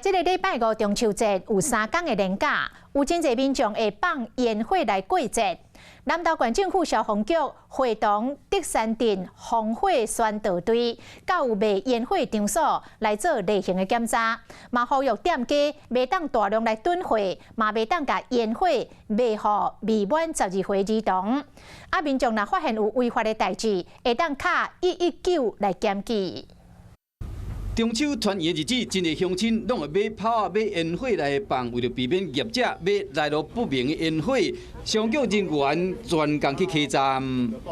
这个礼拜五中秋节有3天的连假，有真侪民众会放烟火来过节。南投县政府消防局会同德山镇防火宣导队，到有卖烟火场所来做例行的检查，嘛呼吁店家袂当大量来囤货，嘛袂当甲烟火卖予未满12岁儿童。啊，民众若发现有违法的代志，会当打119来检举。 中秋团圆日子，真侪乡亲拢会买炮啊、买烟火来放，为了避免业者买来路不明的烟火，消防局人员专工去开站。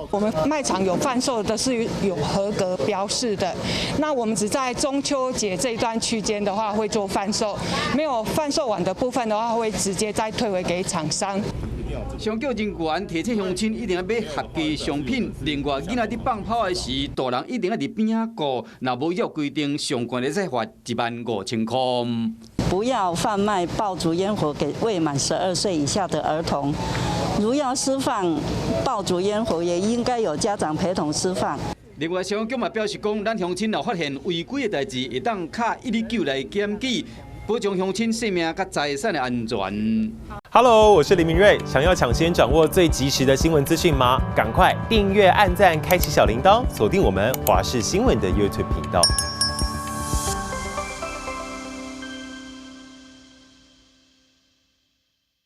我们卖场有贩售的是有合格标示的，那我们只在中秋节这一段区间的话会做贩售，没有贩售完的部分的话会直接再退回给厂商。 消防局人员提醒乡亲一定要买合格商品。另外，囡仔伫放炮的时，大人一定要伫边仔顾，若无要规定，上悬的再罚15000块。不要贩卖爆竹烟火给未满12岁以下的儿童。如要施放爆竹烟火，也应该有家长陪同施放。 另外，消防局嘛表示讲，咱乡亲若发现违规的代志，会当打119来检举，保障乡亲性命甲财产的安全。 Hello， 我是林明瑞。想要抢先掌握最及时的新闻资讯吗？赶快订阅、按赞、开启小铃铛，锁定我们华视新闻的 YouTube 频道。